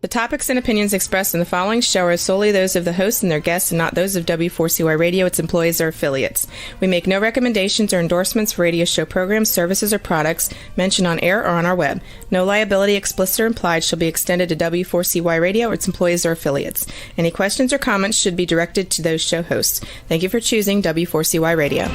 topics and opinions expressed in the following show are solely those of the host and their guests and not those of W4CY Radio, its employees, or affiliates. We make no recommendations or endorsements for radio show programs, services, or products mentioned on air or on our web. No liability, explicit or implied, shall be extended to W4CY Radio or its employees or affiliates. Any questions or comments should be directed to those show hosts. Thank you for choosing W4CY Radio.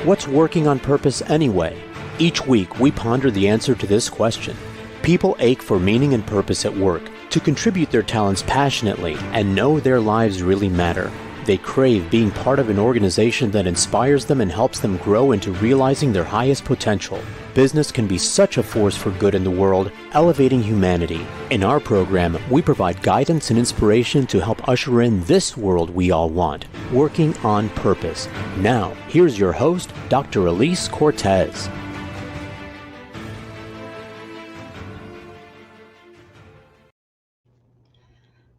What's working on purpose anyway? Each week, we ponder the answer to this question. People ache for meaning and purpose at work, to contribute their talents passionately and know their lives really matter. They crave being part of an organization that inspires them and helps them grow into realizing their highest potential. Business can be such a force for good in the world, elevating humanity. In our program, we provide guidance and inspiration to help usher in this world we all want, working on purpose. Now, here's your host, Dr. Elise Cortez.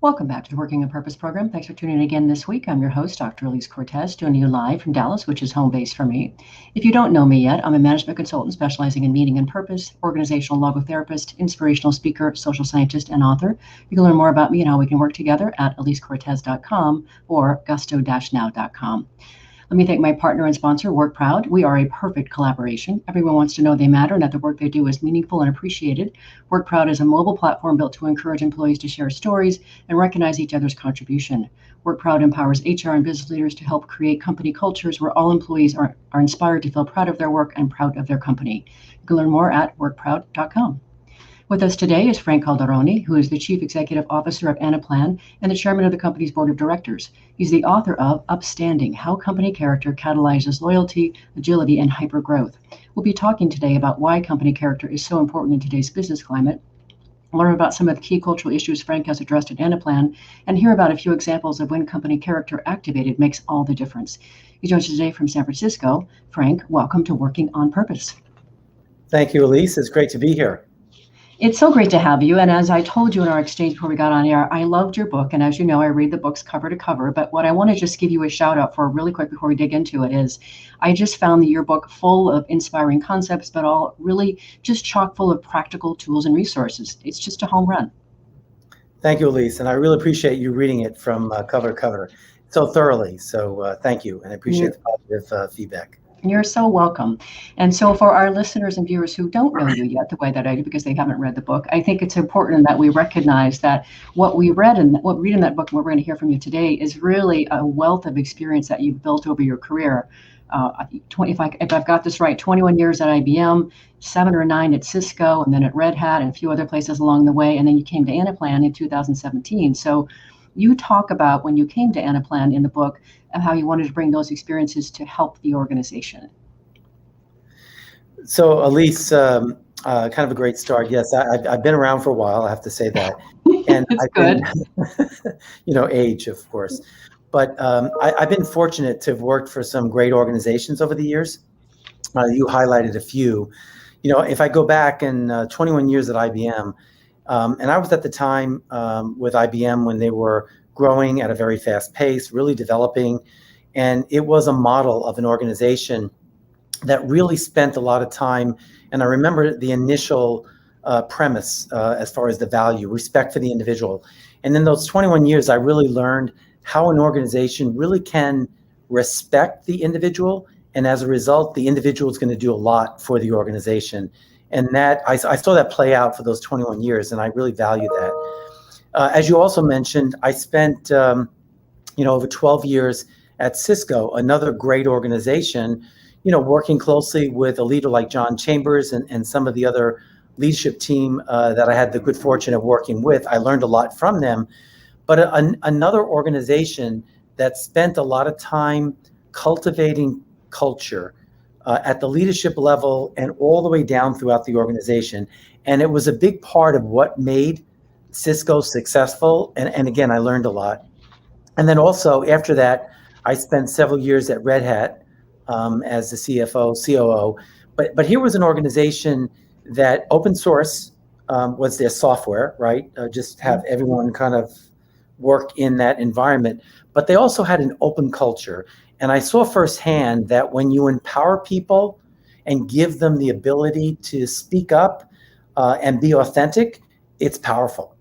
Welcome back to the Working on Purpose program. Thanks for tuning in again this week. I'm your host, Dr. Elise Cortez, doing you live from Dallas, which is home base for me. If you don't know me yet, I'm a management consultant specializing in meaning and purpose, organizational logotherapist, inspirational speaker, social scientist, and author. You can learn more about me and how we can work together at elisecortez.com or gusto-now.com. Let me thank my partner and sponsor, WorkProud. We are a perfect collaboration. Everyone wants to know they matter and that the work they do is meaningful and appreciated. WorkProud is a mobile platform built to encourage employees to share stories and recognize each other's contribution. WorkProud empowers HR and business leaders to help create company cultures where all employees are inspired to feel proud of their work and proud of their company. You can learn more at workproud.com. With us today is Frank Calderoni, who is the Chief Executive Officer of Anaplan and the Chairman of the company's Board of Directors. He's the author of Upstanding, How Company Character Catalyzes Loyalty, Agility, and Hypergrowth. We'll be talking today about why company character is so important in today's business climate, learn about some of the key cultural issues Frank has addressed at Anaplan, and hear about a few examples of when company character activated makes all the difference. He joins us today from San Francisco. Frank, welcome to Working on Purpose. Thank you, Elise. It's great to be here. It's so great to have you. And as I told you in our exchange before we got on air, I loved your book. And as you know, I read the books cover to cover. But what I want to just give you a shout out for really quick before we dig into it is I just found that your book full of inspiring concepts, but all really just chock full of practical tools and resources. It's just a home run. Thank you, Elise. And I really appreciate you reading it from cover to cover so thoroughly. So thank you. And I appreciate the positive feedback. You're so welcome. And so for our listeners and viewers who don't know you yet the way that I do because they haven't read the book, I think it's important that we recognize that what we read in that book and what we're going to hear from you today is really a wealth of experience that you've built over your career. If I've got this right, 21 years at IBM, 7 or 9 at Cisco, and then at Red Hat and a few other places along the way. And then you came to Anaplan in 2017. So you talk about when you came to Anaplan in the book and how you wanted to bring those experiences to help the organization. So Elise, kind of a great start. Yes, I've been around for a while, I have to say that. And That's good. Age, of course. But I've been fortunate to have worked for some great organizations over the years. You highlighted a few. If I go back in 21 years at IBM, and I was at the time with IBM when they were growing at a very fast pace, really developing. And it was a model of an organization that really spent a lot of time. And I remember the initial premise as far as the value, respect for the individual. And in those 21 years, I really learned how an organization really can respect the individual. And as a result, the individual is going to do a lot for the organization. And that I saw that play out for those 21 years, and I really value that. As you also mentioned, I spent over 12 years at Cisco, another great organization, working closely with a leader like John Chambers and some of the other leadership team that I had the good fortune of working with. I learned a lot from them. But another organization that spent a lot of time cultivating culture at the leadership level and all the way down throughout the organization. And it was a big part of what made Cisco successful. And again, I learned a lot. And then also after that, I spent several years at Red Hat as the CFO, COO. But here was an organization that open source was their software, right? Just have everyone kind of work in that environment. But they also had an open culture. And I saw firsthand that when you empower people and give them the ability to speak up and be authentic, it's powerful.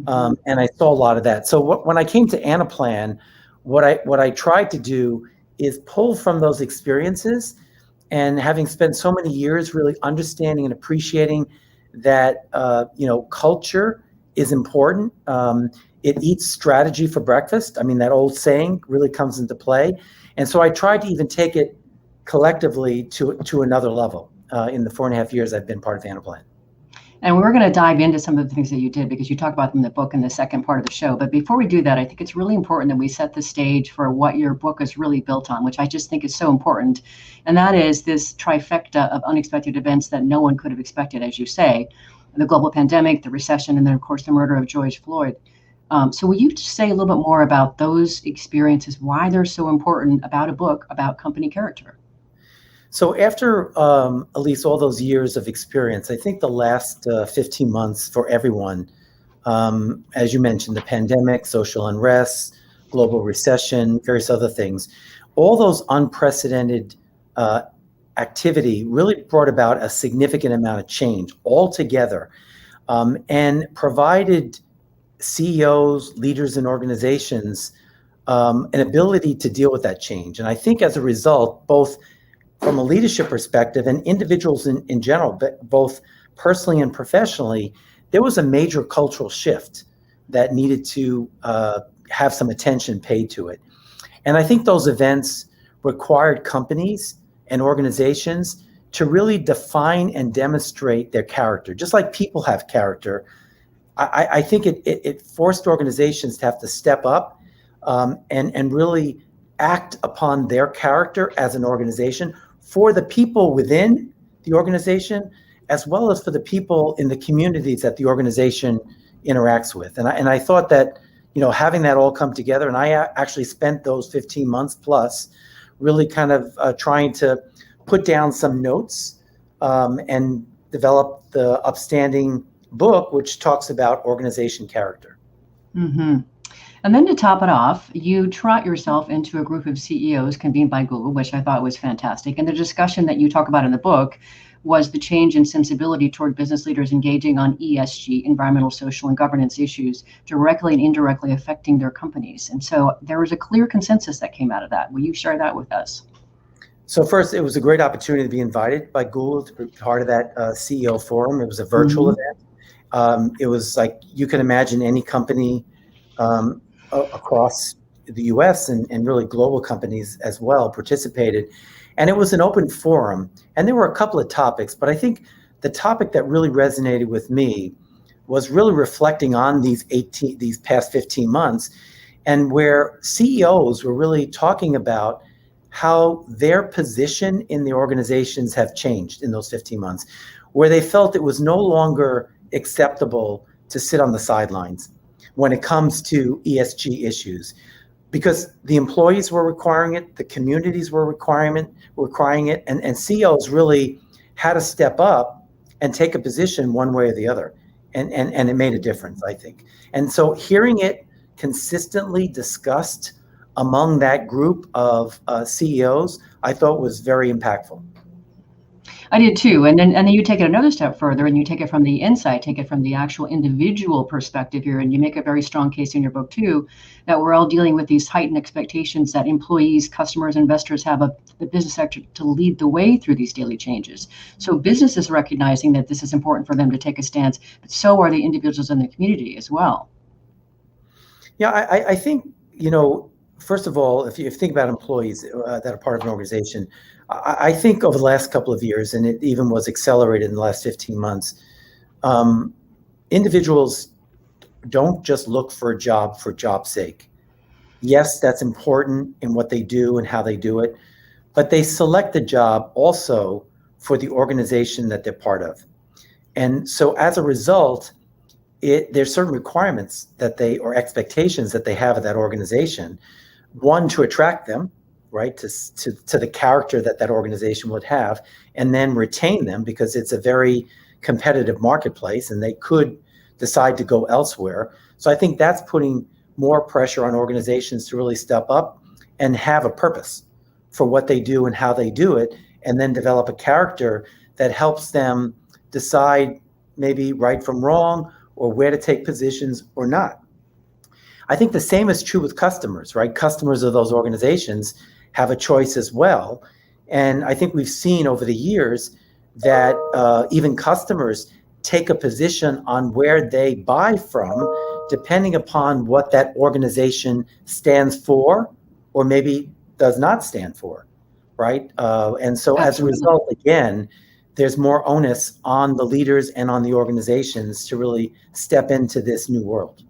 And I saw a lot of that. So when I came to Anaplan, what I tried to do is pull from those experiences, and having spent so many years really understanding and appreciating that culture is important. It eats strategy for breakfast. I mean, that old saying really comes into play. And so I tried to even take it collectively to another level in the 4.5 years I've been part of Anaplan. And we're going to dive into some of the things that you did, because you talk about them in the book in the second part of the show. But before we do that, I think it's really important that we set the stage for what your book is really built on, which I just think is so important. And that is this trifecta of unexpected events that no one could have expected, as you say, the global pandemic, the recession, and then, of course, the murder of George Floyd. So will you say a little bit more about those experiences, why they're so important about a book about company character? So after at least all those years of experience, I think the last 15 months for everyone, as you mentioned, the pandemic, social unrest, global recession, various other things, all those unprecedented activity really brought about a significant amount of change altogether, and provided CEOs, leaders in organizations, an ability to deal with that change. And I think as a result, both from a leadership perspective and individuals in general, but both personally and professionally, there was a major cultural shift that needed to have some attention paid to it. And I think those events required companies and organizations to really define and demonstrate their character. Just like people have character, I think it forced organizations to have to step up and really act upon their character as an organization for the people within the organization, as well as for the people in the communities that the organization interacts with. And I thought that, having that all come together, and I actually spent those 15 months plus really kind of trying to put down some notes and develop the Upstanding book, which talks about organization character. Mm-hmm. And then to top it off, you trot yourself into a group of CEOs convened by Google, which I thought was fantastic. And the discussion that you talk about in the book was the change in sensibility toward business leaders engaging on ESG, environmental, social, and governance issues, directly and indirectly affecting their companies. And so there was a clear consensus that came out of that. Will you share that with us? So first, it was a great opportunity to be invited by Google to be part of that CEO forum. It was a virtual event. It was like you can imagine any company across the US and really global companies as well participated. And it was an open forum. And there were a couple of topics, but I think the topic that really resonated with me was really reflecting on these past 15 months, and where CEOs were really talking about how their position in the organizations have changed in those 15 months, where they felt it was no longer acceptable to sit on the sidelines when it comes to ESG issues, because the employees were requiring it, the communities were requiring it, and CEOs really had to step up and take a position one way or the other, and it made a difference, I think. And so hearing it consistently discussed among that group of CEOs, I thought was very impactful. I did too. And then you take it another step further, and you take it from the inside, take it from the actual individual perspective here. And you make a very strong case in your book too, that we're all dealing with these heightened expectations that employees, customers, investors have of the business sector to lead the way through these daily changes. So business is recognizing that this is important for them to take a stance, but so are the individuals in the community as well. Yeah, I think, first of all, if you think about employees that are part of an organization, I think over the last couple of years, and it even was accelerated in the last 15 months, individuals don't just look for a job for job's sake. Yes, that's important in what they do and how they do it, but they select the job also for the organization that they're part of. And so as a result, there's certain requirements or expectations that they have of that organization. One, to attract them, right, to the character that organization would have, and then retain them, because it's a very competitive marketplace and they could decide to go elsewhere. So I think that's putting more pressure on organizations to really step up and have a purpose for what they do and how they do it, and then develop a character that helps them decide maybe right from wrong or where to take positions or not. I think the same is true with customers, right? Customers of those organizations have a choice as well. And I think we've seen over the years that even customers take a position on where they buy from, depending upon what that organization stands for or maybe does not stand for, right? And so as a result, again, there's more onus on the leaders and on the organizations to really step into this new world.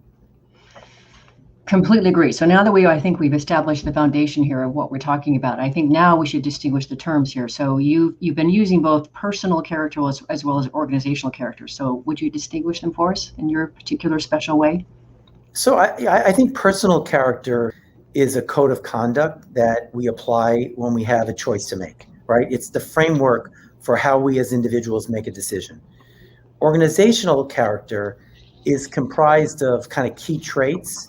Completely agree. So now that I think we've established the foundation here of what we're talking about, I think now we should distinguish the terms here. So you've been using both personal characters as well as organizational characters. So would you distinguish them for us in your particular special way? So I think personal character is a code of conduct that we apply when we have a choice to make, right? It's the framework for how we as individuals make a decision. Organizational character is comprised of kind of key traits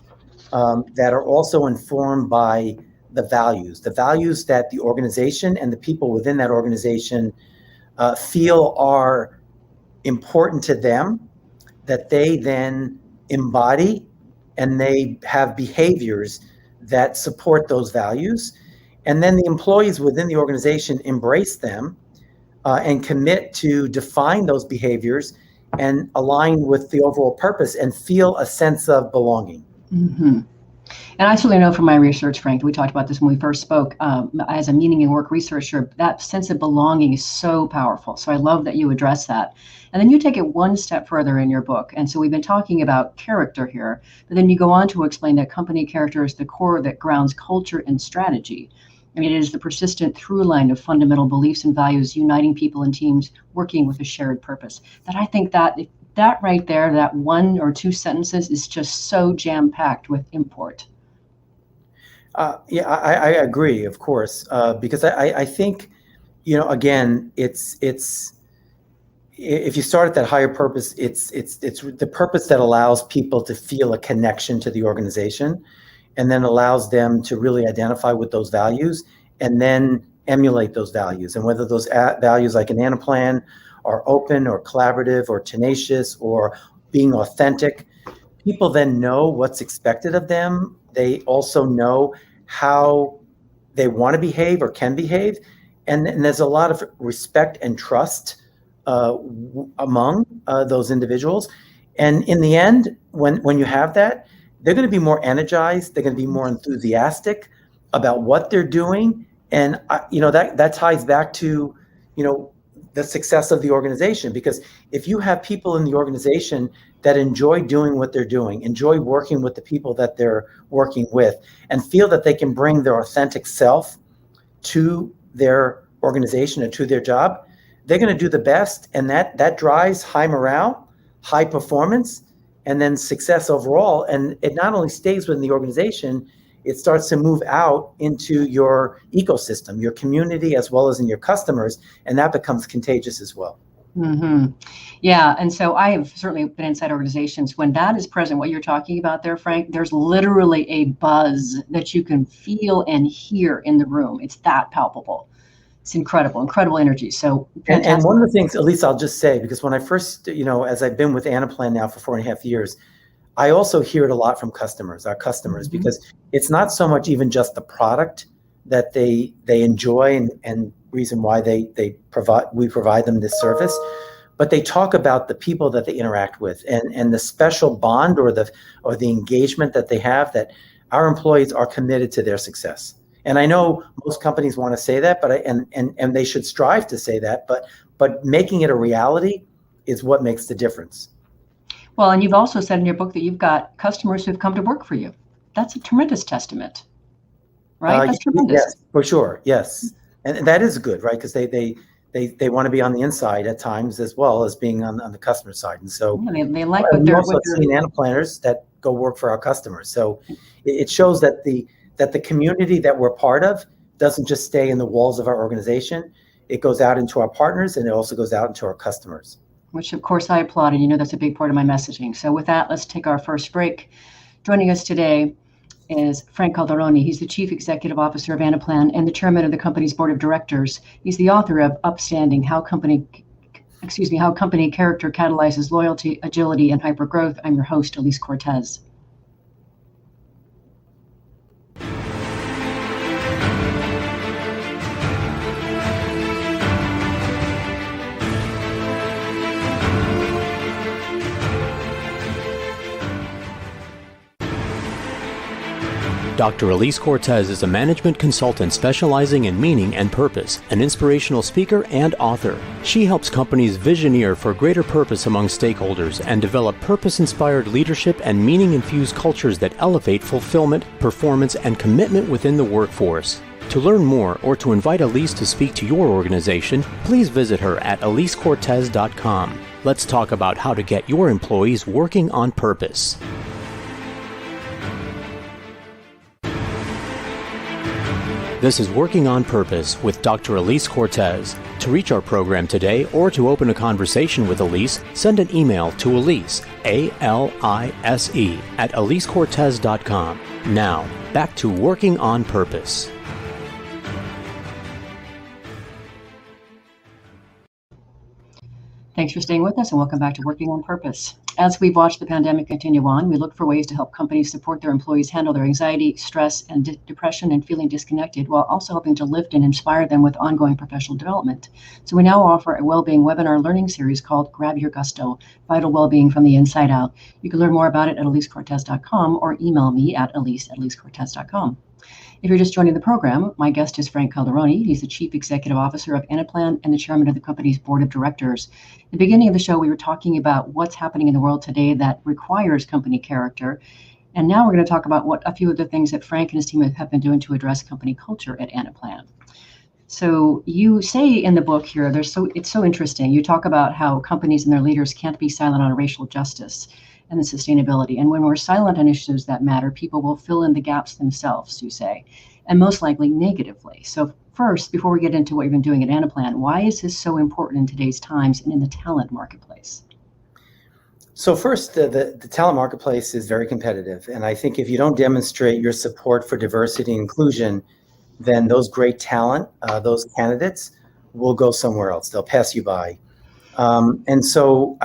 that are also informed by the values that the organization and the people within that organization feel are important to them, that they then embody, and they have behaviors that support those values. And then the employees within the organization embrace them and commit to define those behaviors and align with the overall purpose and feel a sense of belonging. Mm-hmm. And I certainly know from my research, Frank, we talked about this when we first spoke, as a meaning and work researcher, that sense of belonging is so powerful. So I love that you address that. And then you take it one step further in your book. And so we've been talking about character here, but then you go on to explain that company character is the core that grounds culture and strategy. I mean, it is the persistent through line of fundamental beliefs and values uniting people and teams working with a shared purpose. That I think that right there, that one or two sentences is just so jam-packed with import. Yeah, I agree, of course, because I think, again, it's if you start at that higher purpose, it's the purpose that allows people to feel a connection to the organization, and then allows them to really identify with those values and then emulate those values. And whether those values, like an Anaplan, are open or collaborative or tenacious or being authentic, people then know what's expected of them. They also know how they want to behave or can behave. And there's a lot of respect and trust among those individuals. And in the end, when you have that, they're going to be more energized. They're going to be more enthusiastic about what they're doing. And, that ties back to, the success of the organization. Because if you have people in the organization that enjoy doing what they're doing, enjoy working with the people that they're working with, and feel that they can bring their authentic self to their organization and to their job, they're going to do the best. And that drives high morale, high performance, and then success overall. And it not only stays within the organization, it starts to move out into your ecosystem, your community, as well as in your customers, and that becomes contagious as well. Mm-hmm. Yeah, and so I have certainly been inside organizations when that is present, what you're talking about there, Frank, there's literally a buzz that you can feel and hear in the room. It's that palpable. It's incredible energy. So and one of the things, at least I'll just say, because when I first, as I've been with Anaplan now for 4.5 years, I also hear it a lot from our customers, mm-hmm. because it's not so much even just the product that they enjoy and reason why we provide them this service, but they talk about the people that they interact with and the special bond or the engagement that they have, that our employees are committed to their success. And I know most companies want to say that, but and they should strive to say that, but making it a reality is what makes the difference. Well, and you've also said in your book that you've got customers who've come to work for you. That's a tremendous testament, right? That's tremendous. Yes, for sure. Yes. And that is good, right? Because they want to be on the inside at times as well as being on the customer side. And so they like what they're also seen Anaplanners that go work for our customers. So it shows that the community that we're part of doesn't just stay in the walls of our organization. It goes out into our partners, and it also goes out into our customers. Which, of course, I applaud, and that's a big part of my messaging. So with that, let's take our first break. Joining us today is Frank Calderoni. He's the Chief Executive Officer of Anaplan and the Chairman of the company's Board of Directors. He's the author of Upstanding, how company character catalyzes loyalty, agility, and hypergrowth. I'm your host, Elise Cortez. Dr. Elise Cortez is a management consultant specializing in meaning and purpose, an inspirational speaker and author. She helps companies visioneer for greater purpose among stakeholders and develop purpose-inspired leadership and meaning-infused cultures that elevate fulfillment, performance, and commitment within the workforce. To learn more or to invite Elise to speak to your organization, please visit her at elisecortez.com. Let's talk about how to get your employees working on purpose. This is Working on Purpose with Dr. Elise Cortez. To reach our program today or to open a conversation with Elise, send an email to Elise, A-L-I-S-E, at elisecortez.com. Now, back to Working on Purpose. Thanks for staying with us and welcome back to Working on Purpose. As we've watched the pandemic continue on, we look for ways to help companies support their employees handle their anxiety, stress, and depression and feeling disconnected, while also helping to lift and inspire them with ongoing professional development. So we now offer a well-being webinar learning series called Grab Your Gusto, Vital Wellbeing from the Inside Out. You can learn more about it at elisecortez.com or email me at elise@elisecortez.com. If you're just joining the program, my guest is Frank Calderoni. He's the Chief Executive Officer of Anaplan and the Chairman of the company's Board of Directors. At the beginning of the show, we were talking about what's happening in the world today that requires company character. And now we're going to talk about what a few of the things that Frank and his team have been doing to address company culture at Anaplan. So you say in the book here, it's so interesting. You talk about how companies and their leaders can't be silent on racial justice and the sustainability. And when we're silent on issues that matter, people will fill in the gaps themselves, you say, and most likely negatively. So first, before we get into what you've been doing at Anaplan, why is this so important in today's times and in the talent marketplace? So first, the talent marketplace is very competitive. And I think if you don't demonstrate your support for diversity and inclusion, then those great talent, those candidates will go somewhere else. They'll pass you by. And so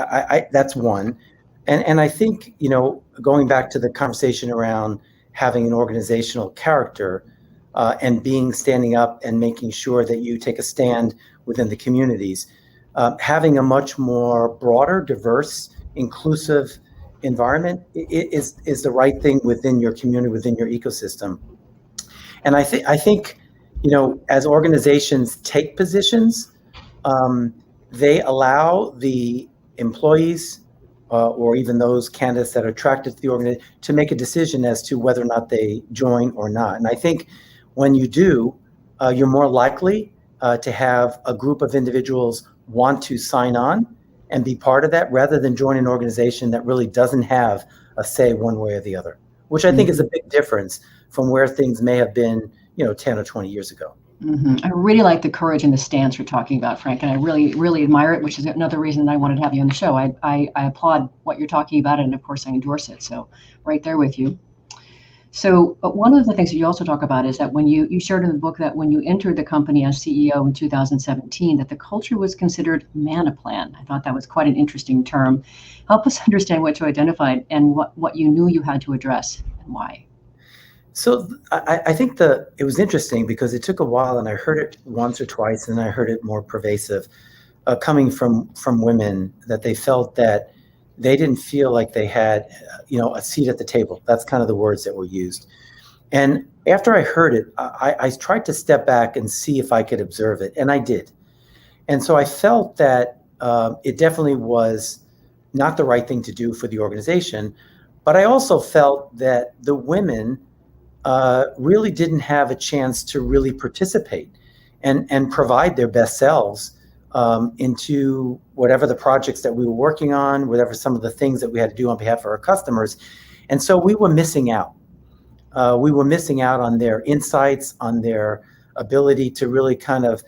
that's one. And I think, going back to the conversation around having an organizational character and standing up and making sure that you take a stand within the communities, having a much more broader, diverse, inclusive environment is the right thing within your community, within your ecosystem. And I think, as organizations take positions, they allow the employees or even those candidates that are attracted to the organization to make a decision as to whether or not they join or not. And I think when you do, you're more likely to have a group of individuals want to sign on and be part of that rather than join an organization that really doesn't have a say one way or the other, which I think is a big difference from where things may have been, 10 or 20 years ago. Mm-hmm. I really like the courage and the stance you're talking about, Frank, and I really, really admire it, which is another reason that I wanted to have you on the show. I applaud what you're talking about, and of course I endorse it. So right there with you. So one of the things that you also talk about is that when you shared in the book that when you entered the company as CEO in 2017, that the culture was considered Manaplan. I thought that was quite an interesting term. Help us understand what you identified and what you knew you had to address and why. So I think it was interesting because it took a while, and I heard it once or twice, and I heard it more pervasive, coming from women, that they felt that they didn't feel like they had, a seat at the table. That's kind of the words that were used. And after I heard it, I tried to step back and see if I could observe it, and I did. And so I felt that it definitely was not the right thing to do for the organization, but I also felt that the women really didn't have a chance to really participate and provide their best selves into whatever the projects that we were working on, whatever some of the things that we had to do on behalf of our customers. And so we were missing out. We were missing out on their insights, on their ability to really kind of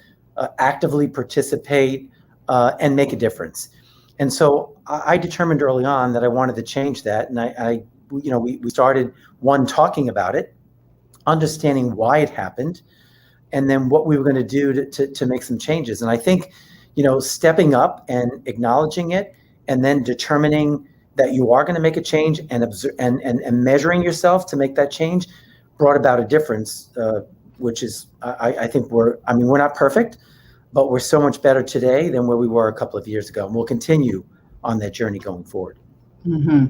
actively participate and make a difference. And so I determined early on that I wanted to change that. And I we started talking about it, understanding why it happened, and then what we were going to do to make some changes. And I think, stepping up and acknowledging it, and then determining that you are going to make a change and measuring yourself to make that change brought about a difference, which is, I think we're not perfect, but we're so much better today than where we were a couple of years ago. And we'll continue on that journey going forward. Mm-hmm.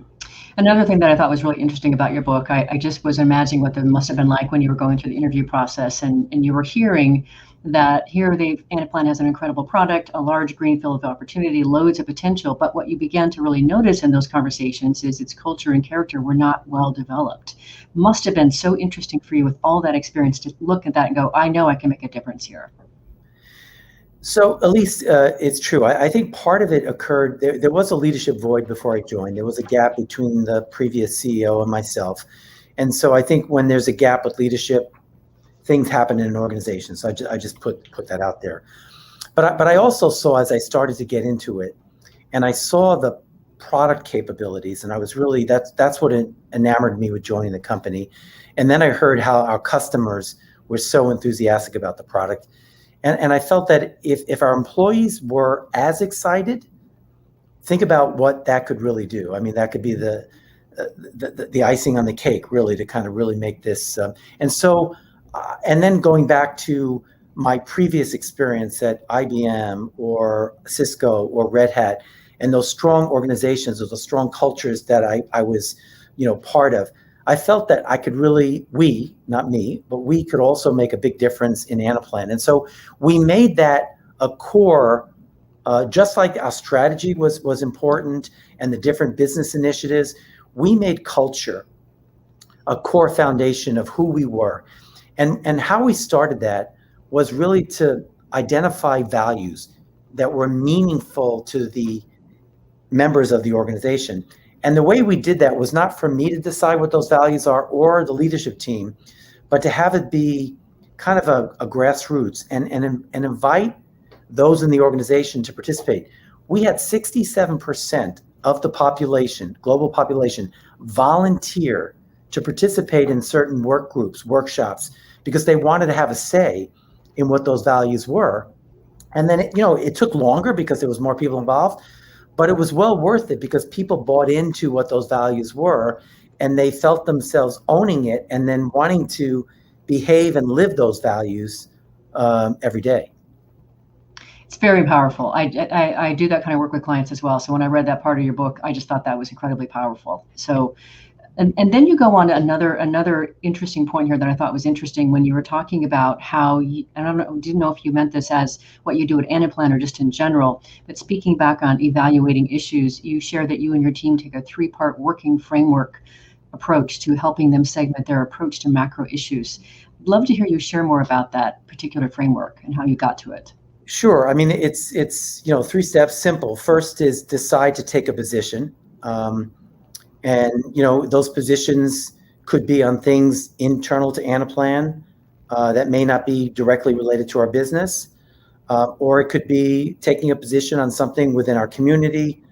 Another thing that I thought was really interesting about your book, I just was imagining what it must have been like when you were going through the interview process and you were hearing that here Anaplan has an incredible product, a large greenfield of opportunity, loads of potential. But what you began to really notice in those conversations is its culture and character were not well developed. Must have been so interesting for you with all that experience to look at that and go, I know I can make a difference here. So Elise, it's true. I think part of it occurred, there was a leadership void before I joined. There was a gap between the previous CEO and myself. And so I think when there's a gap with leadership, things happen in an organization. So I just put that out there. But I also saw, as I started to get into it, and I saw the product capabilities, and I was really, that's what enamored me with joining the company. And then I heard how our customers were so enthusiastic about the product. And I felt that if our employees were as excited, think about what that could really do. I mean, that could be the icing on the cake, really, to kind of really make this. And then going back to my previous experience at IBM or Cisco or Red Hat, and those strong organizations, or those strong cultures that I was, part of, I felt that I could really, not me, but we could also make a big difference in Anaplan. And so we made that a core, just like our strategy was important and the different business initiatives, we made culture a core foundation of who we were. And how we started that was really to identify values that were meaningful to the members of the organization. And the way we did that was not for me to decide what those values are or the leadership team, but to have it be kind of a grassroots and invite those in the organization to participate. We had 67% of the population, global population, volunteer to participate in certain work groups, workshops, because they wanted to have a say in what those values were. And then it took longer because there was more people involved, but it was well worth it because people bought into what those values were, and they felt themselves owning it and then wanting to behave and live those values every day. It's very powerful. I do that kind of work with clients as well. So when I read that part of your book, I just thought that was incredibly powerful. So, and then you go on to another interesting point here that I thought was interesting when you were talking about how, didn't know if you meant this as what you do at Anaplan or just in general, but speaking back on evaluating issues, you share that you and your team take a 3-part working framework approach to helping them segment their approach to macro issues. I'd love to hear you share more about that particular framework and how you got to it. Sure. I mean, it's 3 steps, simple. First is decide to take a position. And those positions could be on things internal to Anaplan that may not be directly related to our business, or it could be taking a position on something within our community,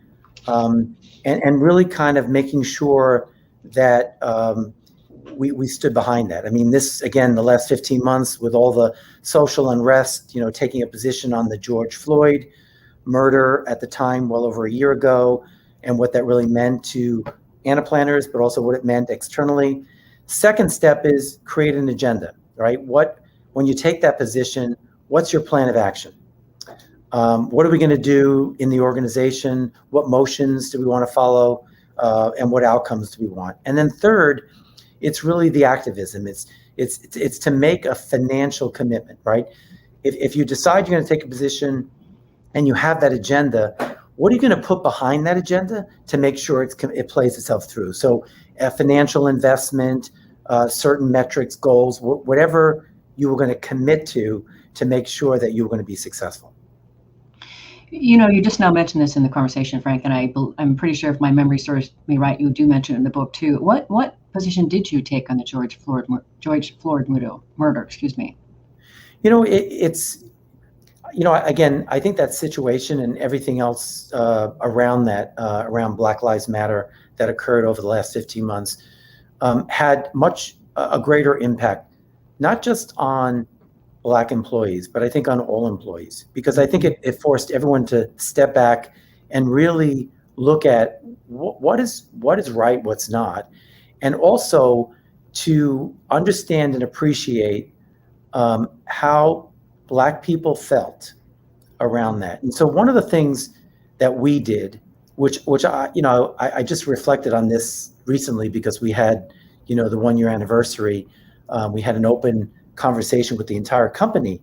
and really kind of making sure that we stood behind that. I mean, this, again, the last 15 months with all the social unrest, taking a position on the George Floyd murder at the time, well over a year ago, and what that really meant to Anaplanners, but also what it meant externally. Second step is create an agenda, right? When you take that position, what's your plan of action? What are we going to do in the organization? What motions do we want to follow? And what outcomes do we want? And then third, it's really the activism. It's to make a financial commitment, right? If you decide you're going to take a position and you have that agenda, what are you going to put behind that agenda to make sure it plays itself through? So a financial investment, certain metrics, goals, whatever you were going to commit to make sure that you were going to be successful. You just now mentioned this in the conversation, Frank, and I'm pretty sure if my memory serves me right, you do mention it in the book too. What position did you take on the George Floyd murder? again, I think that situation and everything else around that, around Black Lives Matter that occurred over the last 15 months, had a greater impact, not just on Black employees, but I think on all employees, because I think it forced everyone to step back and really look at what is right, what's not, and also to understand and appreciate how Black people felt around that. And so one of the things that we did, which I just reflected on this recently because we had, the 1-year anniversary. We had an open conversation with the entire company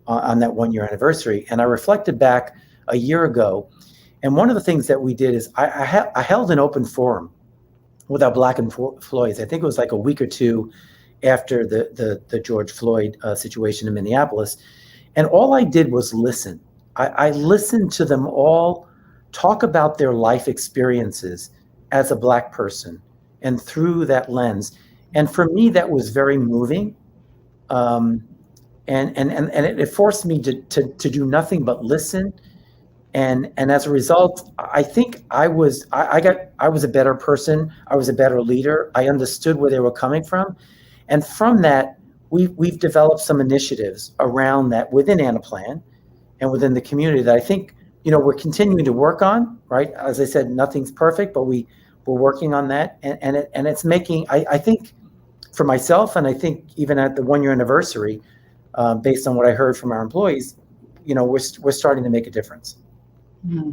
on that 1-year anniversary. And I reflected back a year ago. And one of the things that we did is I held an open forum with our Black employees. I think it was like a week or two after the George Floyd situation in Minneapolis. And all I did was listen. I listened to them all talk about their life experiences as a Black person and through that lens. And for me, that was very moving. And it forced me to do nothing but listen. And as a result, I think I was a better person. I was a better leader. I understood where they were coming from. And from that, we've developed some initiatives around that within Anaplan and within the community that I think, we're continuing to work on, right? As I said, nothing's perfect, but we're working on that. And it's making, I think, for myself, and I think even at the 1-year anniversary, based on what I heard from our employees, we're starting to make a difference. Mm-hmm.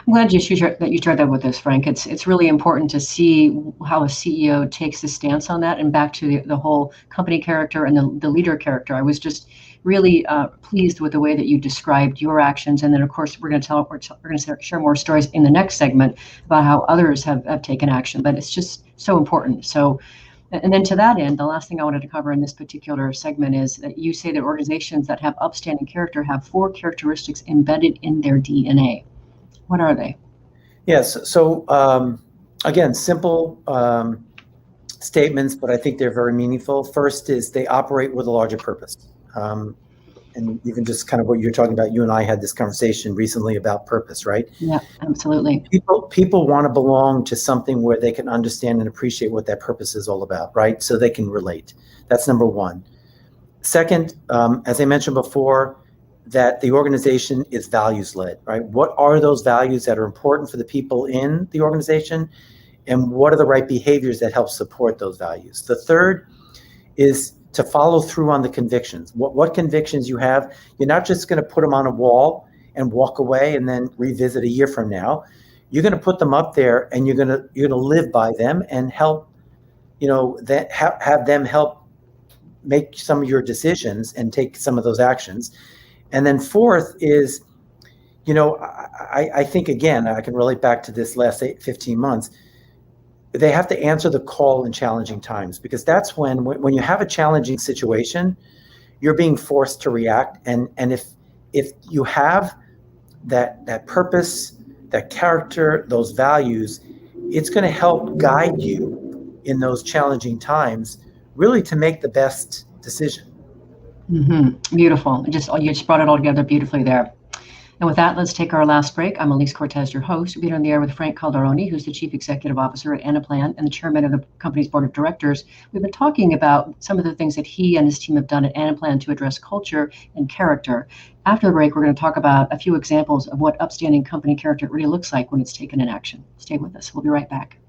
I'm glad you shared that with us, Frank. It's really important to see how a CEO takes a stance on that, and back to the whole company character and the leader character. I was just really pleased with the way that you described your actions, and then of course we're going to share more stories in the next segment about how others have taken action. But it's just so important. So. And then to that end, the last thing I wanted to cover in this particular segment is that you say that organizations that have upstanding character have 4 characteristics embedded in their DNA. What are they? Yes. So again, simple statements, but I think they're very meaningful. First is they operate with a larger purpose. And even just kind of what you're talking about, you and I had this conversation recently about purpose, right? Yeah, absolutely. People want to belong to something where they can understand and appreciate what that purpose is all about, right? So they can relate. That's number one. Second, as I mentioned before, that the organization is values-led, right? What are those values that are important for the people in the organization? And what are the right behaviors that help support those values? The third is to follow through on the convictions. What convictions you have, you're not just going to put them on a wall and walk away and then revisit a year from now. You're going to put them up there and you're going to live by them and help, have them help make some of your decisions and take some of those actions. And then fourth is, I think, again, I can relate back to this last 15 months. They have to answer the call in challenging times, because that's when you have a challenging situation, you're being forced to react. And if you have that purpose, that character, those values, it's going to help guide you in those challenging times, really to make the best decision. Mm-hmm. Beautiful. You just brought it all together beautifully there. And with that, let's take our last break. I'm Elise Cortez, your host. We've been on the air with Frank Calderoni, who's the Chief Executive Officer at Anaplan and the Chairman of the company's Board of Directors. We've been talking about some of the things that he and his team have done at Anaplan to address culture and character. After the break, we're going to talk about a few examples of what upstanding company character really looks like when it's taken in action. Stay with us. We'll be right back.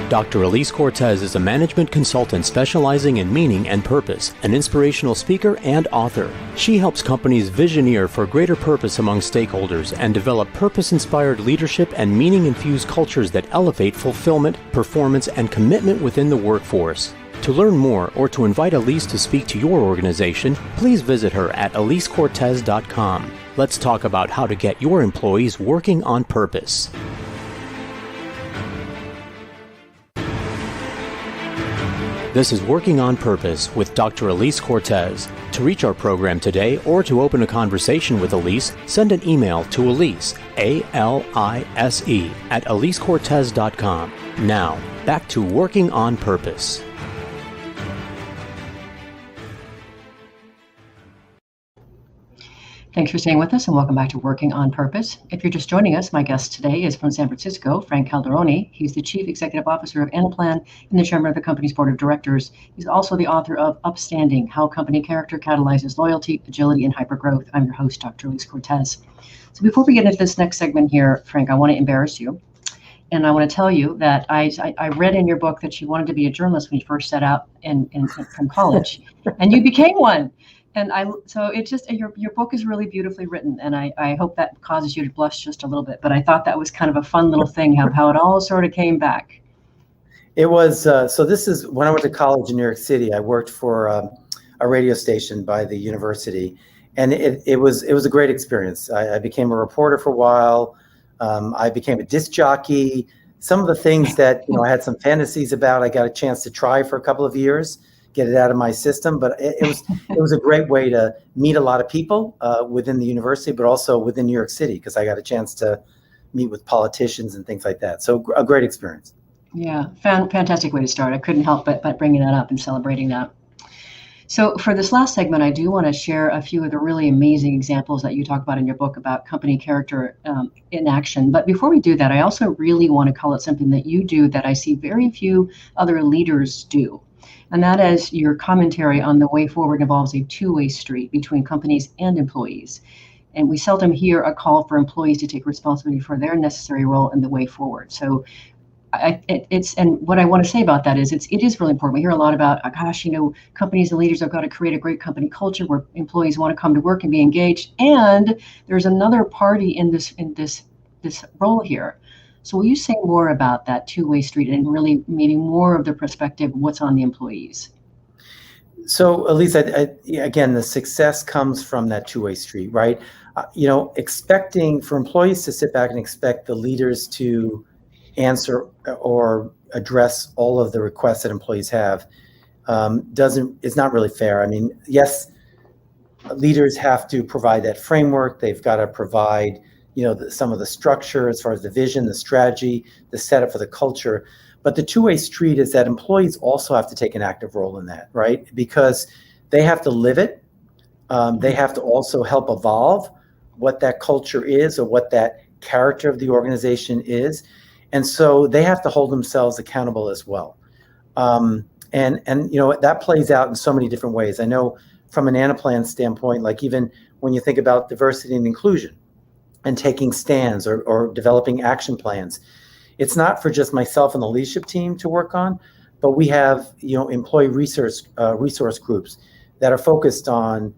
Dr. Elise Cortez is a management consultant specializing in meaning and purpose, an inspirational speaker and author. She helps companies visioneer for greater purpose among stakeholders and develop purpose-inspired leadership and meaning-infused cultures that elevate fulfillment, performance, and commitment within the workforce. To learn more or to invite Elise to speak to your organization, please visit her at elisecortez.com. Let's talk about how to get your employees working on purpose. This is Working on Purpose with Dr. Elise Cortez. To reach our program today or to open a conversation with Elise, send an email to Elise, A-L-I-S-E, at EliseCortez.com. Now, back to Working on Purpose. Thanks for staying with us and welcome back to Working on Purpose. If you're just joining us, my guest today is from San Francisco, Frank Calderoni. He's the Chief Executive Officer of Anaplan and the Chairman of the company's Board of Directors. He's also the author of Upstanding, How Company Character Catalyzes Loyalty, Agility, and Hypergrowth. I'm your host, Dr. Elise Cortez. So before we get into this next segment here, Frank, I want to embarrass you. And I want to tell you that I read in your book that you wanted to be a journalist when you first set out from college, and you became one. And so it's just, your book is really beautifully written, and I hope that causes you to blush just a little bit. But I thought that was kind of a fun little thing, how it all sort of came back. It was, so this is when I went to college in New York City. I worked for a radio station by the university, and it was a great experience. I became a reporter for a while. I became a disc jockey. Some of the things that I had some fantasies about, I got a chance to try for a couple of years, get it out of my system. But it was a great way to meet a lot of people within the university, but also within New York City, because I got a chance to meet with politicians and things like that. So a great experience. Yeah, fantastic way to start. I couldn't help but bringing that up and celebrating that. So for this last segment, I do want to share a few of the really amazing examples that you talk about in your book about company character in action. But before we do that, I also really want to call it something that you do that I see very few other leaders do. And that is your commentary on the way forward involves a two-way street between companies and employees. And we seldom hear a call for employees to take responsibility for their necessary role in the way forward. So and what I want to say about that is it is really important. We hear a lot about, companies and leaders have got to create a great company culture where employees want to come to work and be engaged. And there's another party in this role here. So will you say more about that two-way street and really meeting more of the perspective of what's on the employees? So, Elise, again, the success comes from that two-way street, right? Expecting for employees to sit back and expect the leaders to answer or address all of the requests that employees have is not really fair. I mean, yes, leaders have to provide that framework. They've got to provide some of the structure as far as the vision, the strategy, the setup for the culture. But the two-way street is that employees also have to take an active role in that, right? Because they have to live it. They have to also help evolve what that culture is or what that character of the organization is. And so they have to hold themselves accountable as well. And that plays out in so many different ways. I know from an Anaplan standpoint, like even when you think about diversity and inclusion, and taking stands or developing action plans. It's not for just myself and the leadership team to work on, but we have, employee resource groups that are focused on,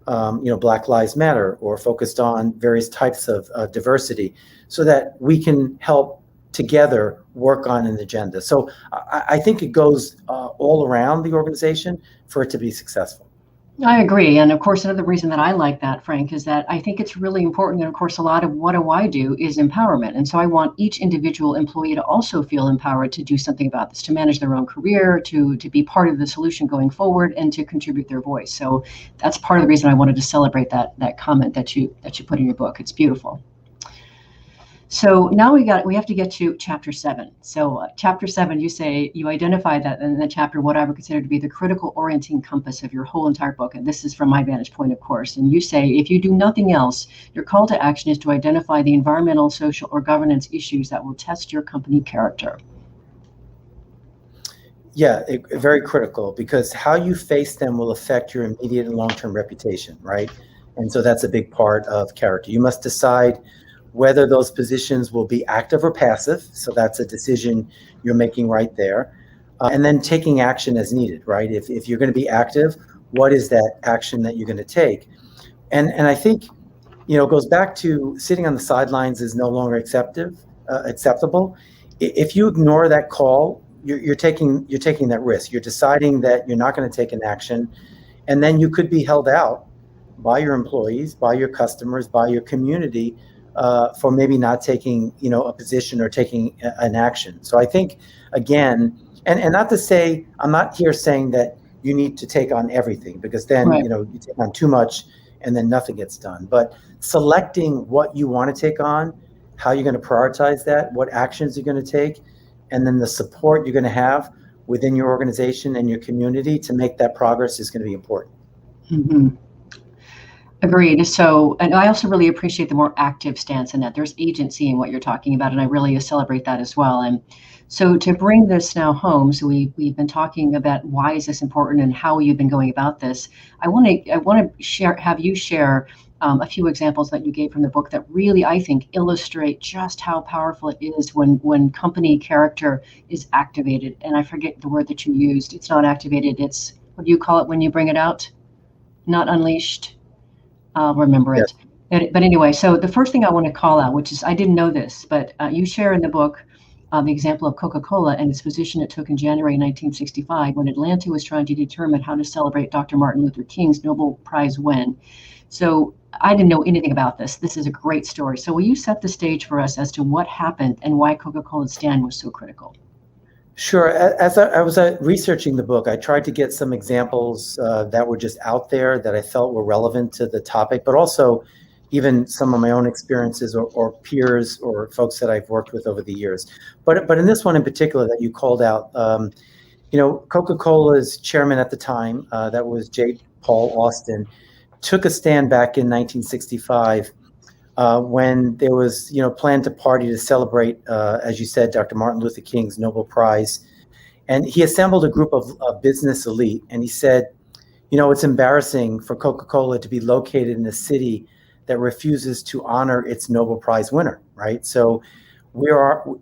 Black Lives Matter or focused on various types of diversity so that we can help together work on an agenda. So I think it goes all around the organization for it to be successful. I agree. And of course, another reason that I like that, Frank, is that I think it's really important. And of course, a lot of what do I do is empowerment. And so I want each individual employee to also feel empowered to do something about this, to manage their own career, to be part of the solution going forward, and to contribute their voice. So that's part of the reason I wanted to celebrate that comment that you put in your book. It's beautiful. So now we have to get to chapter 7. So chapter 7, you identify that in the chapter what I would consider to be the critical orienting compass of your whole entire book. And this is from my vantage point, of course. And you say, if you do nothing else, your call to action is to identify the environmental, social, or governance issues that will test your company character. Yeah, very critical, because how you face them will affect your immediate and long-term reputation, right? And so that's a big part of character. You must decide whether those positions will be active or passive. So that's a decision you're making right there. And then taking action as needed, right? If you're going to be active, what is that action that you're going to take? And I think, it goes back to sitting on the sidelines is no longer acceptable. If you ignore that call, you're taking that risk. You're deciding that you're not going to take an action, and then you could be held out by your employees, by your customers, by your community, for maybe not taking, a position or taking an action. So I think, again, and not to say, I'm not here saying that you need to take on everything, because then, Right. you take on too much and then nothing gets done. But selecting what you want to take on, how you're going to prioritize that, what actions you're going to take, and then the support you're going to have within your organization and your community to make that progress is going to be important. Mm-hmm. Agreed. So, and I also really appreciate the more active stance in that. There's agency in what you're talking about, and I really celebrate that as well. And so, to bring this now home, so we've been talking about why is this important and how you've been going about this. I want to have you share a few examples that you gave from the book that really, I think, illustrate just how powerful it is when company character is activated. And I forget the word that you used. It's not activated. It's, what do you call it when you bring it out? Not unleashed. I'll remember it. But anyway, so the first thing I want to call out, which is, I didn't know this, but you share in the book the example of Coca-Cola and its position it took in January 1965 when Atlanta was trying to determine how to celebrate Dr. Martin Luther King's Nobel Prize win. So I didn't know anything about this. This is a great story. So will you set the stage for us as to what happened and why Coca-Cola's stand was so critical? Sure. As I was researching the book, I tried to get some examples that were just out there that I felt were relevant to the topic, but also even some of my own experiences or peers or folks that I've worked with over the years. But in this one in particular that you called out, Coca-Cola's chairman at the time, that was J. Paul Austin, took a stand back in 1965 when there was, planned to party to celebrate, as you said, Dr. Martin Luther King's Nobel Prize. And he assembled a group of business elite, and he said, it's embarrassing for Coca-Cola to be located in a city that refuses to honor its Nobel Prize winner, right? So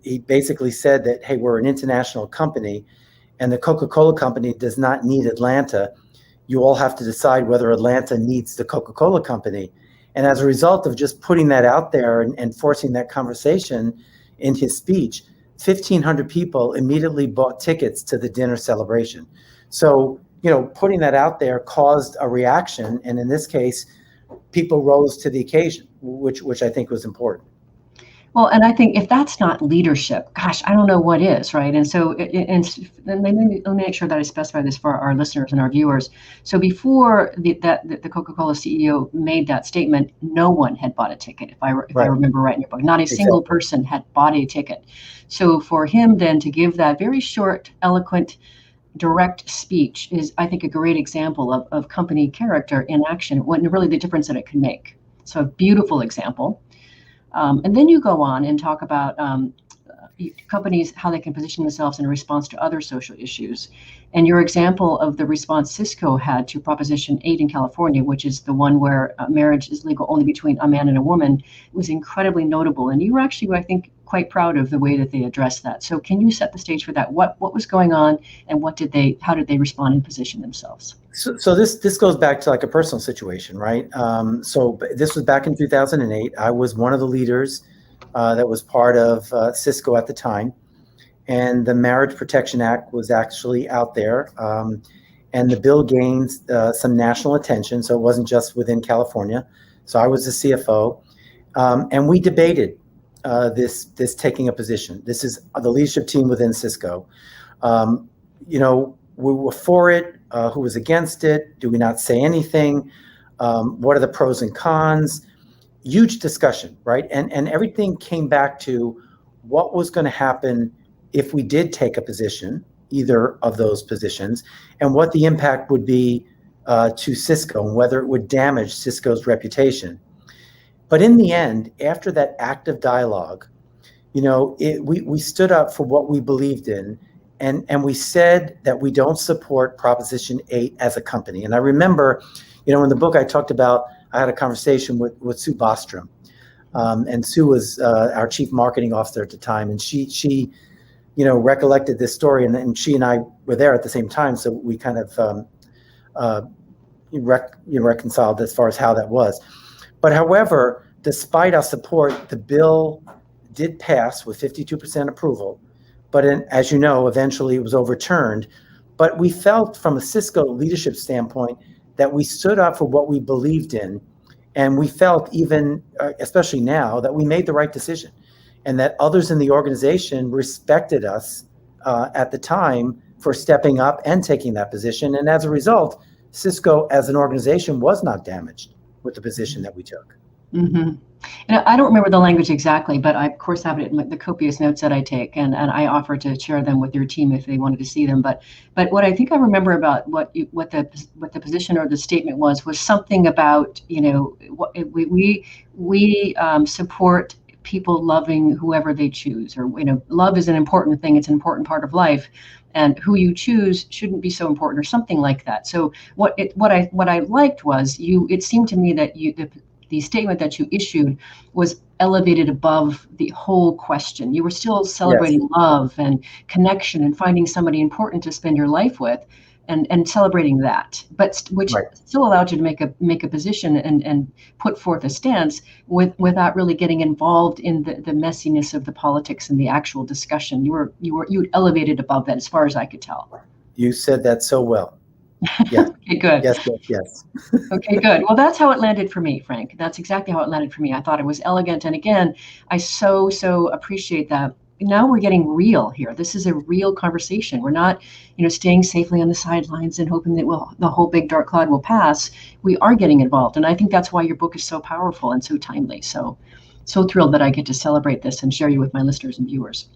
he basically said that, hey, we're an international company, and the Coca-Cola company does not need Atlanta. You all have to decide whether Atlanta needs the Coca-Cola company. And as a result of just putting that out there and forcing that conversation in his speech, 1,500 people immediately bought tickets to the dinner celebration. So, putting that out there caused a reaction. And in this case, people rose to the occasion, which I think was important. Well, and I think if that's not leadership, gosh, I don't know what is, right? And so, let me make sure that I specify this for our listeners and our viewers. So before the Coca-Cola CEO made that statement, no one had bought a ticket, if I remember right in your book. Not a single person had bought a ticket. So for him then to give that very short, eloquent, direct speech is, I think, a great example of company character in action, when really the difference that it can make. So a beautiful example. And then you go on and talk about companies, how they can position themselves in response to other social issues. And your example of the response Cisco had to Proposition 8 in California, which is the one where marriage is legal only between a man and a woman, was incredibly notable. And you were actually, I think, quite proud of the way that they addressed that. So can you set the stage for that? What was going on, and how did they respond and position themselves? So this goes back to like a personal situation, right? So this was back in 2008. I was one of the leaders that was part of Cisco at the time, and the Marriage Protection Act was actually out there, and the bill gained some national attention. So it wasn't just within California. So I was the CFO, and we debated this taking a position. This is the leadership team within Cisco. We were for it. Who was against it? Do we not say anything? What are the pros and cons? Huge discussion, right? And everything came back to what was going to happen if we did take a position, either of those positions, and what the impact would be to Cisco and whether it would damage Cisco's reputation. But in the end, after that active dialogue, we stood up for what we believed in. And we said that we don't support Proposition 8 as a company. And I remember, in the book I talked about, I had a conversation with Sue Bostrom. And Sue was our chief marketing officer at the time. And she recollected this story. And she and I were there at the same time. So we kind of reconciled as far as how that was. But however, despite our support, the bill did pass with 52% approval. But as you know, eventually it was overturned. But we felt from a Cisco leadership standpoint that we stood up for what we believed in. And we felt even, especially now, that we made the right decision and that others in the organization respected us at the time for stepping up and taking that position. And as a result, Cisco as an organization was not damaged with the position that we took. Mm-hmm. And I don't remember the language exactly, but I, of course, have it in the copious notes that I take, and I offer to share them with your team if they wanted to see them. But what I think I remember about what the position or the statement was something about, we support people loving whoever they choose, or love is an important thing. It's an important part of life, and who you choose shouldn't be so important, or something like that. So what I liked was it seemed to me that the statement that you issued was elevated above the whole question. You were still celebrating love and connection and finding somebody important to spend your life with, and celebrating that, but which still allowed you to make a position and put forth a stance without really getting involved in the messiness of the politics and the actual discussion. You elevated above that, as far as I could tell. You said that so well. Yes. Okay, good. Yes. Okay, good. Well, that's how it landed for me, Frank. That's exactly how it landed for me. I thought it was elegant. And again, I so appreciate that. Now we're getting real here. This is a real conversation. We're not, staying safely on the sidelines and hoping that the whole big dark cloud will pass. We are getting involved. And I think that's why your book is so powerful and so timely. So thrilled that I get to celebrate this and share you with my listeners and viewers.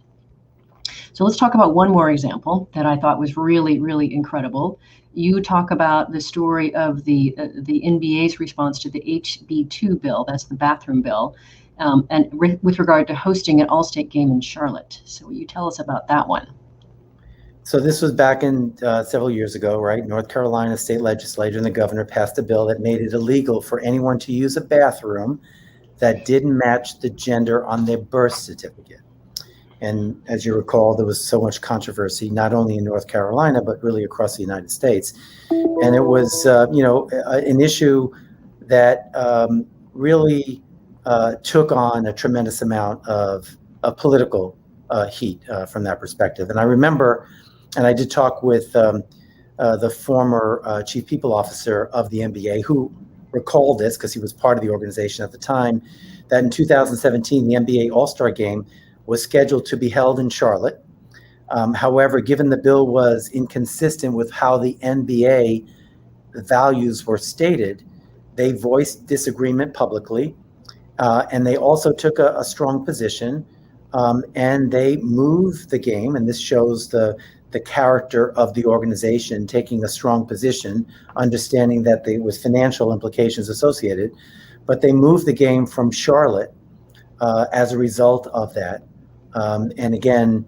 So let's talk about one more example that I thought was really, really incredible. You talk about the story of the NBA's response to the HB2 bill, that's the bathroom bill, and with regard to hosting an all-state game in Charlotte. So will you tell us about that one? So this was back in several years ago, right? North Carolina state legislature and the governor passed a bill that made it illegal for anyone to use a bathroom that didn't match the gender on their birth certificate. And as you recall, there was so much controversy, not only in North Carolina, but really across the United States. And it was, an issue that really took on a tremendous amount of political heat from that perspective. And I remember, and I did talk with the former chief people officer of the NBA, who recalled this because he was part of the organization at the time, that in 2017, the NBA All-Star Game was scheduled to be held in Charlotte. However, given the bill was inconsistent with how the NBA values were stated, they voiced disagreement publicly, and they also took a strong position, and they moved the game, and this shows the character of the organization taking a strong position, understanding that there was financial implications associated, but they moved the game from Charlotte as a result of that. And again,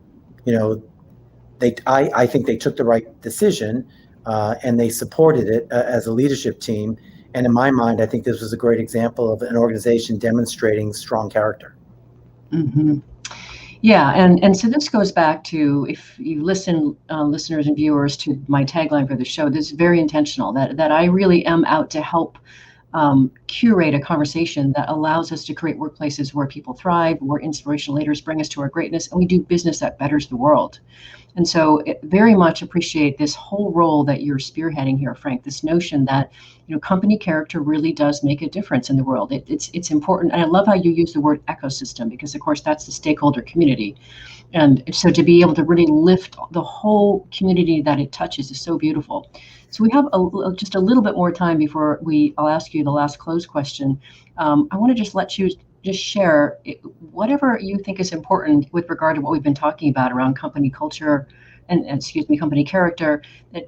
I think they took the right decision, and they supported it as a leadership team. And in my mind, I think this was a great example of an organization demonstrating strong character. Mm-hmm. Yeah, and so this goes back to, if you listen, listeners and viewers, to my tagline for the show, this is very intentional, that I really am out to help curate a conversation that allows us to create workplaces where people thrive, where inspirational leaders bring us to our greatness, and we do business that betters the world. And so very much appreciate this whole role that you're spearheading here, Frank, this notion that, company character really does make a difference in the world. It's important. And I love how you use the word ecosystem, because of course that's the stakeholder community. And so to be able to really lift the whole community that it touches is so beautiful. So we have just a little bit more time before I'll ask you the last close question. I want to just let you just share whatever you think is important with regard to what we've been talking about around company culture and company character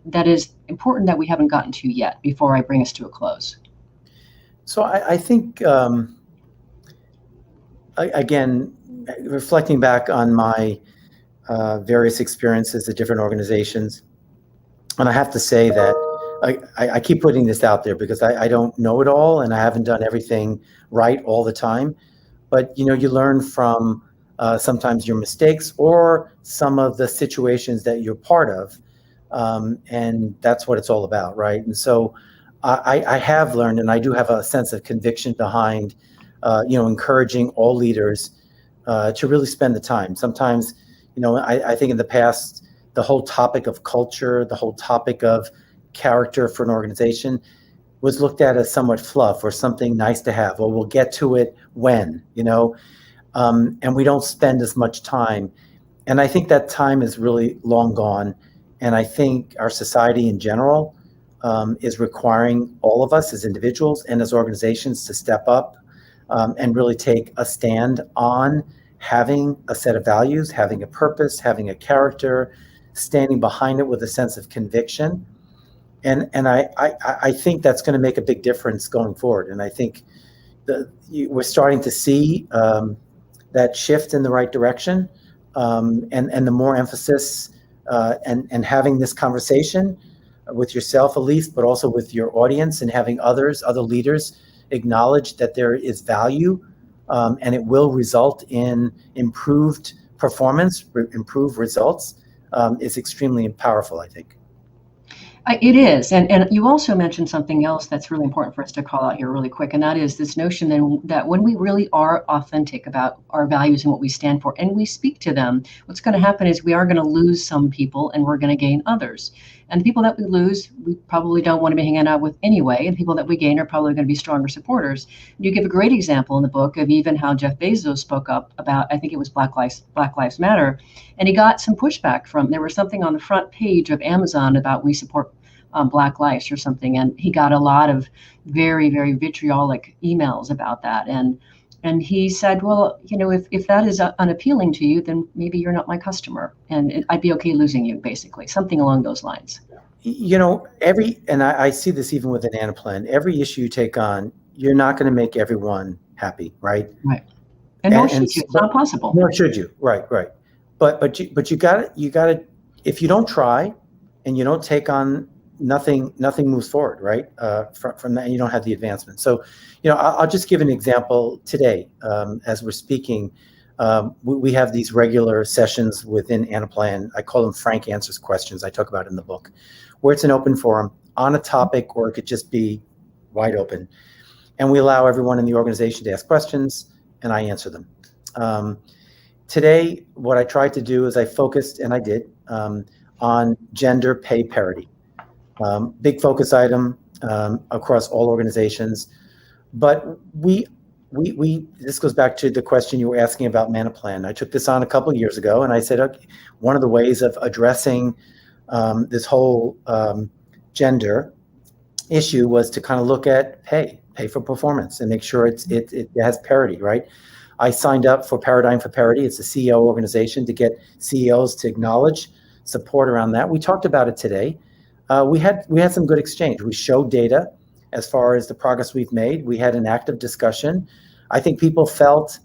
that is important that we haven't gotten to yet before I bring us to a close. So I think, again, reflecting back on my various experiences at different organizations, and I have to say that I keep putting this out there because I don't know it all, and I haven't done everything right all the time. But, you learn from sometimes your mistakes or some of the situations that you're part of. And that's what it's all about, right? And so I have learned, and I do have a sense of conviction behind, encouraging all leaders to really spend the time. Sometimes, I think in the past, the whole topic of culture, the whole topic of character for an organization was looked at as somewhat fluff or something nice to have, or we'll get to it when, and we don't spend as much time. And I think that time is really long gone. And I think our society in general is requiring all of us as individuals and as organizations to step up and really take a stand on having a set of values, having a purpose, having a character, standing behind it with a sense of conviction. And I think that's going to make a big difference going forward. And I think we're starting to see that shift in the right direction, and the more emphasis and having this conversation with yourself, Elise, but also with your audience, and having other leaders acknowledge that there is value, and it will result in improved performance, improved results, is extremely powerful, I think. It is. And you also mentioned something else that's really important for us to call out here really quick, and that is this notion that when we really are authentic about our values and what we stand for, and we speak to them, what's going to happen is we are going to lose some people and we're going to gain others. And the people that we lose, we probably don't want to be hanging out with anyway. And people that we gain are probably going to be stronger supporters. You give a great example in the book of even how Jeff Bezos spoke up about, I think it was Black Lives Matter. And he got some pushback there was something on the front page of Amazon about we support Black lives or something. And he got a lot of very, very vitriolic emails about that. And he said, well, if that is unappealing to you, then maybe you're not my customer, and I'd be okay losing you, basically, something along those lines. And I see this even with an Anaplan, every issue you take on, you're not going to make everyone happy, right? Right. And nor should you. It's not possible. Nor should you. Right. But you got to, if you don't try and you don't take on, nothing moves forward, right? From that, and you don't have the advancement. So, I'll just give an example today. As we're speaking, we have these regular sessions within Anaplan. I call them Frank Answers Questions. I talk about it in the book, where it's an open forum on a topic, or it could just be wide open. And we allow everyone in the organization to ask questions, and I answer them. Today, what I tried to do is I focused, and I did, on gender pay parity. Big focus item across all organizations. But this goes back to the question you were asking about Anaplan. I took this on a couple of years ago, and I said, okay, one of the ways of addressing this whole gender issue was to kind of look at pay for performance, and make sure it has parity, right? I signed up for Paradigm for Parity. It's a CEO organization to get CEOs to acknowledge support around that. We talked about it today. We had some good exchange. We showed data as far as the progress we've made. We had an active discussion. I think people felt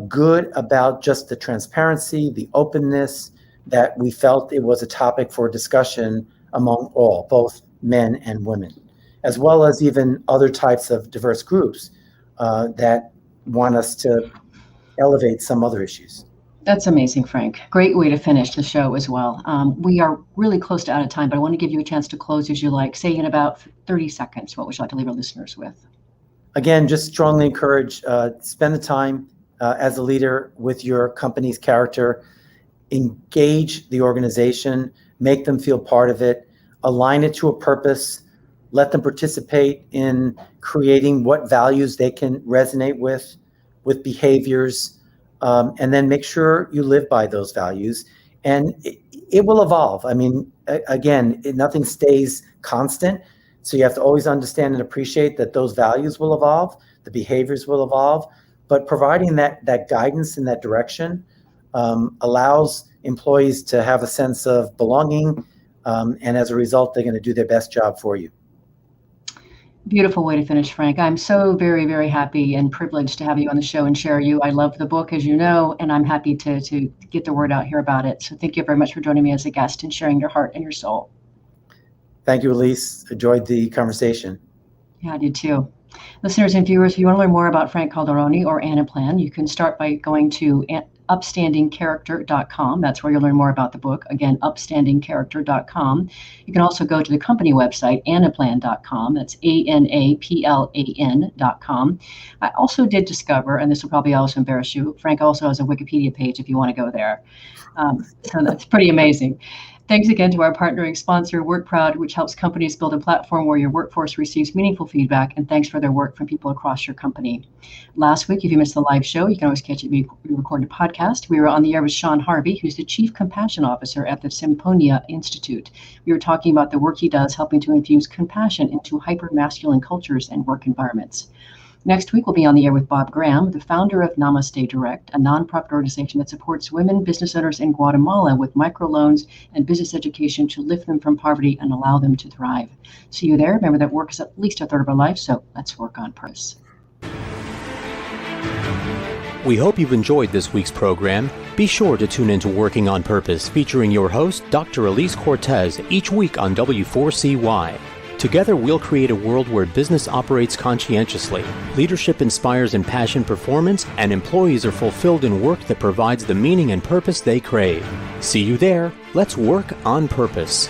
good about just the transparency, the openness, that we felt it was a topic for discussion among all, both men and women, as well as even other types of diverse groups that want us to elevate some other issues. That's amazing, Frank. Great way to finish the show as well. We are really close to out of time, but I want to give you a chance to close as you like. Say in about 30 seconds, what would you like to leave our listeners with? Again, just strongly encourage, spend the time as a leader with your company's character, engage the organization, make them feel part of it, align it to a purpose, let them participate in creating what values they can resonate with behaviors, and then make sure you live by those values. And it will evolve. I mean, again, nothing stays constant. So you have to always understand and appreciate that those values will evolve, the behaviors will evolve, but providing that guidance in that direction allows employees to have a sense of belonging, and as a result, they're going to do their best job for you. Beautiful way to finish, Frank. I'm so very, very happy and privileged to have you on the show and share you. I love the book, as you know, and I'm happy to get the word out here about it. So thank you very much for joining me as a guest and sharing your heart and your soul. Thank you, Elise. Enjoyed the conversation. Yeah, I did too. Listeners and viewers, if you want to learn more about Frank Calderoni or Anaplan, you can start by going to upstandingcharacter.com. That's where you'll learn more about the book. Again, upstandingcharacter.com. You can also go to the company website, anaplan.com. That's ANAPLAN.com. I also did discover, and this will probably also embarrass you, Frank also has a Wikipedia page if you want to go there. So that's pretty amazing, Thanks again to our partnering sponsor, WorkProud, which helps companies build a platform where your workforce receives meaningful feedback, and thanks for their work from people across your company. Last week, if you missed the live show, you can always catch it via recorded podcast. We were on the air with Sean Harvey, who's the Chief Compassion Officer at the Symphonia Institute. We were talking about the work he does helping to infuse compassion into hyper-masculine cultures and work environments. Next week, we'll be on the air with Bob Graham, the founder of Namaste Direct, a nonprofit organization that supports women business owners in Guatemala with microloans and business education to lift them from poverty and allow them to thrive. See you there. Remember that work is at least a third of our life, so let's work on purpose. We hope you've enjoyed this week's program. Be sure to tune into Working on Purpose, featuring your host, Dr. Elise Cortez, each week on W4CY. Together, we'll create a world where business operates conscientiously, leadership inspires impassioned performance, and employees are fulfilled in work that provides the meaning and purpose they crave. See you there. Let's work on purpose.